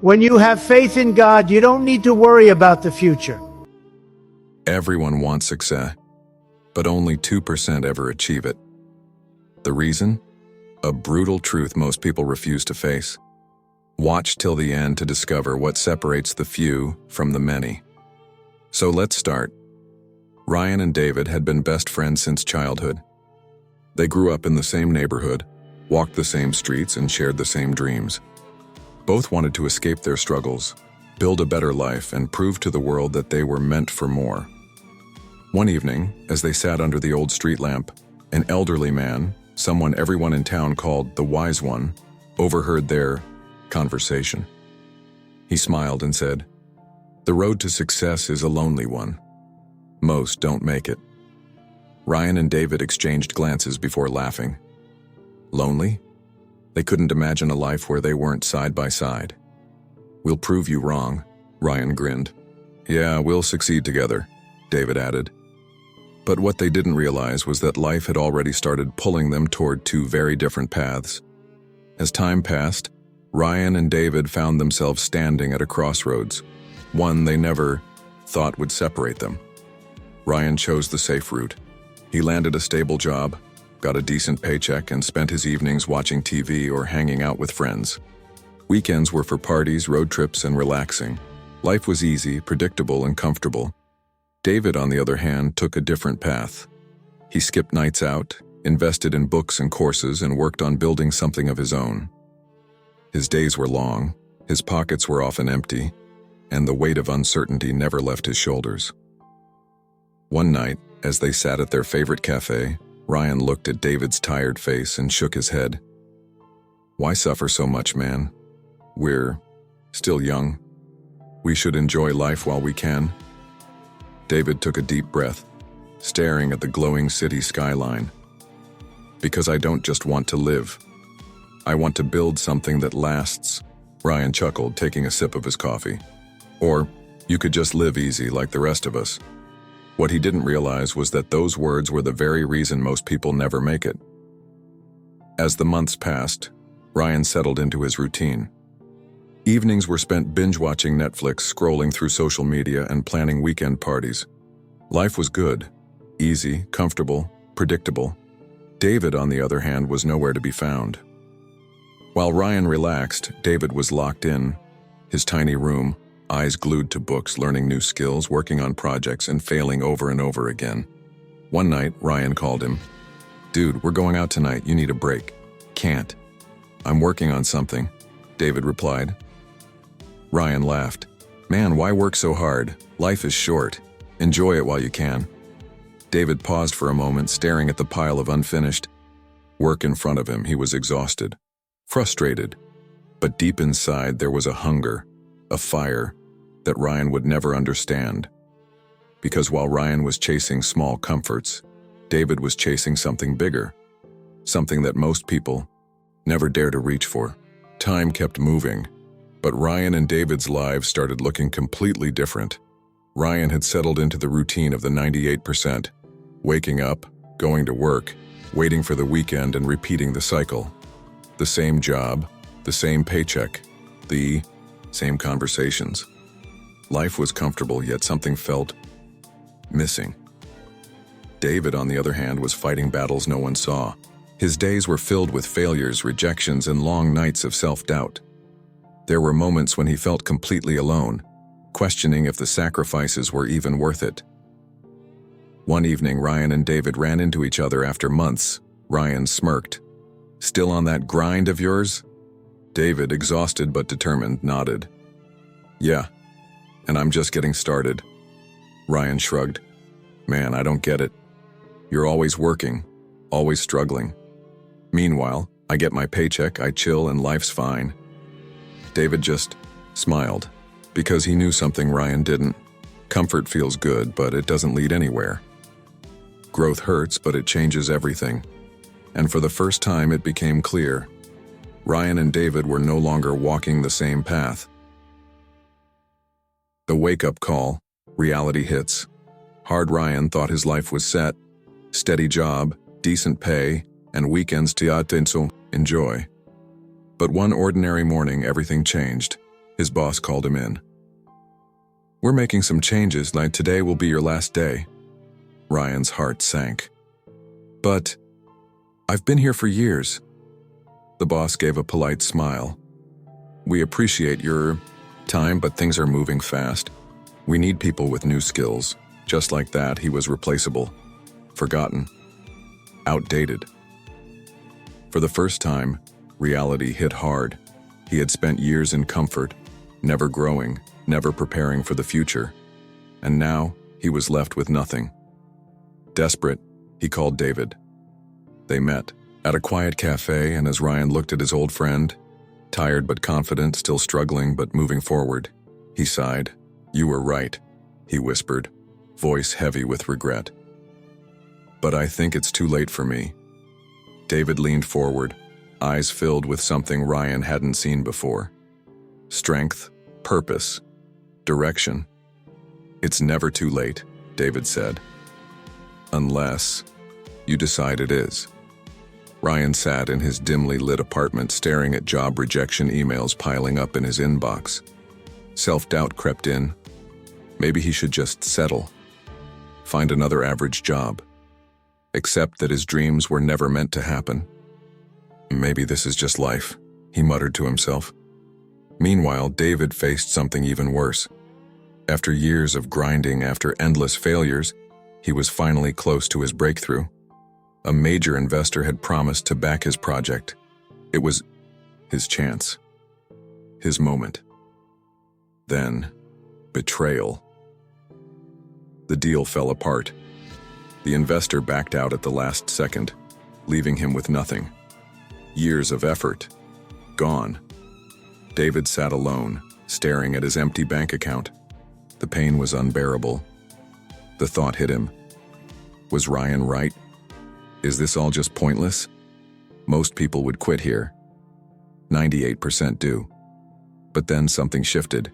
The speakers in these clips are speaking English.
When you have faith in God, you don't need to worry about the future. Everyone wants success, but only 2% ever achieve it. The reason? A brutal truth most people refuse to face. Watch till the end to discover what separates the few from the many. So let's start. Ryan and David had been best friends since childhood. They grew up in the same neighborhood, walked the same streets, and shared the same dreams. Both wanted to escape their struggles, build a better life, and prove to the world that they were meant for more. One evening, as they sat under the old street lamp, an elderly man, someone everyone in town called the Wise One, overheard their conversation. He smiled and said, "The road to success is a lonely one. Most don't make it." Ryan and David exchanged glances before laughing. Lonely? They couldn't imagine a life where they weren't side by side. "We'll prove you wrong," Ryan grinned. "Yeah, we'll succeed together," David added. But what they didn't realize was that life had already started pulling them toward two very different paths. As time passed, Ryan and David found themselves standing at a crossroads, one they never thought would separate them. Ryan chose the safe route. He landed a stable job, got a decent paycheck, and spent his evenings watching TV or hanging out with friends. Weekends were for parties, road trips, and relaxing. Life was easy, predictable, and comfortable. David, on the other hand, took a different path. He skipped nights out, invested in books and courses, and worked on building something of his own. His days were long, his pockets were often empty, and the weight of uncertainty never left his shoulders. One night, as they sat at their favorite cafe, Ryan looked at David's tired face and shook his head. "Why suffer so much, man? We're still young. We should enjoy life while we can." David took a deep breath, staring at the glowing city skyline. "Because I don't just want to live. I want to build something that lasts," Ryan chuckled, taking a sip of his coffee. "Or, you could just live easy like the rest of us." What he didn't realize was that those words were the very reason most people never make it. As the months passed, Ryan settled into his routine. Evenings were spent binge-watching Netflix, scrolling through social media, and planning weekend parties. Life was good, easy, comfortable, predictable. David, on the other hand, was nowhere to be found. While Ryan relaxed, David was locked in his tiny room, eyes glued to books, learning new skills, working on projects, and failing over and over again. One night, Ryan called him. "Dude, we're going out tonight. You need a break." "Can't. I'm working on something," David replied. Ryan laughed. "Man, why work so hard? Life is short. Enjoy it while you can." David paused for a moment, staring at the pile of unfinished work in front of him. He was exhausted, frustrated, but deep inside there was a hunger, a fire that Ryan would never understand. Because while Ryan was chasing small comforts, David was chasing something bigger, something that most people never dare to reach for. Time kept moving, but Ryan and David's lives started looking completely different. Ryan had settled into the routine of the 98%, waking up, going to work, waiting for the weekend, and repeating the cycle. The same job, the same paycheck, the same conversations. Life was comfortable, yet something felt missing. David, on the other hand, was fighting battles no one saw. His days were filled with failures, rejections, and long nights of self-doubt. There were moments when he felt completely alone, questioning if the sacrifices were even worth it. One evening, Ryan and David ran into each other after months. Ryan smirked. "Still on that grind of yours?" David, exhausted but determined, nodded. "Yeah, and I'm just getting started." Ryan shrugged. "Man, I don't get it. You're always working, always struggling. Meanwhile, I get my paycheck, I chill, and life's fine." David just smiled, because he knew something Ryan didn't. Comfort feels good, but it doesn't lead anywhere. Growth hurts, but it changes everything. And for the first time, it became clear. Ryan and David were no longer walking the same path. The wake-up call, reality hits. Hard Ryan thought his life was set. Steady job, decent pay, and weekends to enjoy. But one ordinary morning, everything changed. His boss called him in. "We're making some changes, like today will be your last day." Ryan's heart sank. "But I've been here for years." The boss gave a polite smile. "We appreciate your time, but things are moving fast. We need people with new skills." Just like that, he was replaceable, forgotten, outdated. For the first time, reality hit hard. He had spent years in comfort, never growing, never preparing for the future. And now, he was left with nothing. Desperate, he called David. They met at a quiet cafe, and as Ryan looked at his old friend, tired but confident, still struggling but moving forward, he sighed. "You were right," he whispered, voice heavy with regret. "But I think it's too late for me." David leaned forward, eyes filled with something Ryan hadn't seen before. Strength, purpose, direction. "It's never too late," David said. "Unless you decide it is." Ryan sat in his dimly lit apartment staring at job rejection emails piling up in his inbox. Self-doubt crept in. Maybe he should just settle. Find another average job. Accept that his dreams were never meant to happen. "Maybe this is just life," he muttered to himself. Meanwhile, David faced something even worse. After years of grinding, after endless failures, he was finally close to his breakthrough. A major investor had promised to back his project. It was his chance, his moment. Then, betrayal. The deal fell apart. The investor backed out at the last second, leaving him with nothing. Years of effort, gone. David sat alone, staring at his empty bank account. The pain was unbearable. The thought hit him. Was Ryan right? Is this all just pointless? Most people would quit here. 98% do. But then something shifted.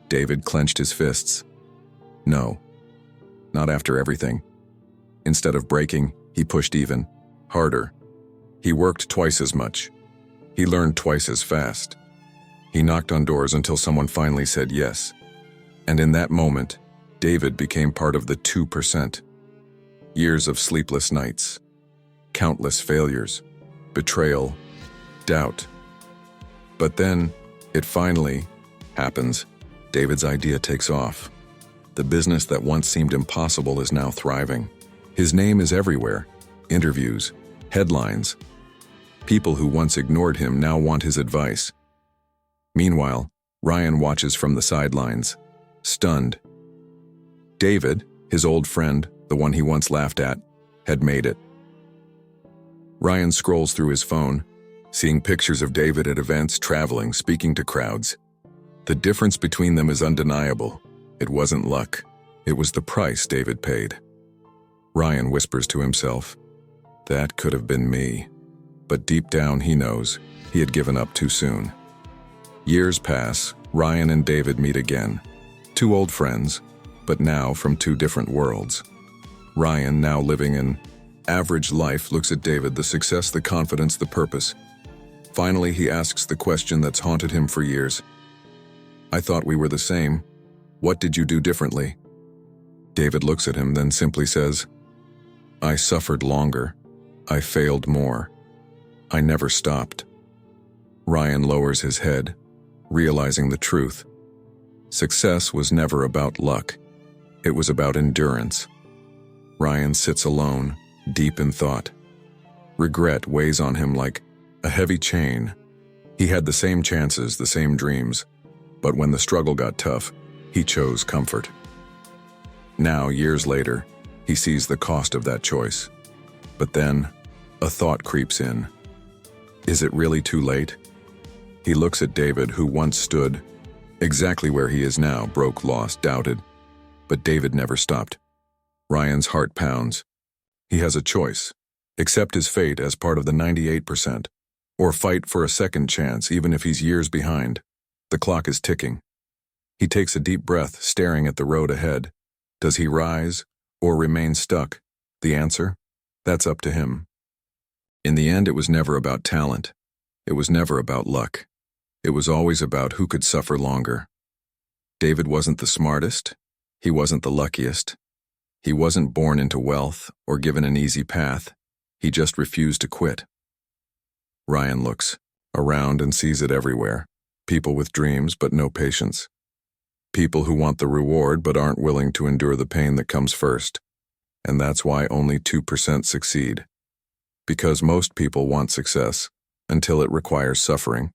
David clenched his fists. No. Not after everything. Instead of breaking, he pushed even harder. He worked twice as much. He learned twice as fast. He knocked on doors until someone finally said yes. And in that moment, David became part of the 2%. Years of sleepless nights, countless failures, betrayal, doubt. But then, it finally happens. David's idea takes off. The business that once seemed impossible is now thriving. His name is everywhere. Interviews, headlines. People who once ignored him now want his advice. Meanwhile, Ryan watches from the sidelines, stunned. David, his old friend, the one he once laughed at, had made it. Ryan scrolls through his phone, seeing pictures of David at events, traveling, speaking to crowds. The difference between them is undeniable. It wasn't luck. It was the price David paid. Ryan whispers to himself, "That could have been me." But deep down he knows he had given up too soon. Years pass, Ryan and David meet again. Two old friends, but now from two different worlds. Ryan, now living an average life, looks at David, the success, the confidence, the purpose. Finally, he asks the question that's haunted him for years. "I thought we were the same. What did you do differently?" David looks at him, then simply says, "I suffered longer. I failed more. I never stopped." Ryan lowers his head, realizing the truth. Success was never about luck. It was about endurance. Ryan sits alone, deep in thought. Regret weighs on him like a heavy chain. He had the same chances, the same dreams, but when the struggle got tough, he chose comfort. Now, years later, he sees the cost of that choice. But then, a thought creeps in. Is it really too late? He looks at David, who once stood exactly where he is now, broke, lost, doubted. But David never stopped. Ryan's heart pounds. He has a choice. Accept his fate as part of the 98%, or fight for a second chance even if he's years behind. The clock is ticking. He takes a deep breath, staring at the road ahead. Does he rise or remain stuck? The answer? That's up to him. In the end, it was never about talent. It was never about luck. It was always about who could suffer longer. David wasn't the smartest. He wasn't the luckiest. He wasn't born into wealth or given an easy path. He just refused to quit. Ryan looks around and sees it everywhere. People with dreams but no patience. People who want the reward but aren't willing to endure the pain that comes first. And that's why only 2% succeed. Because most people want success until it requires suffering.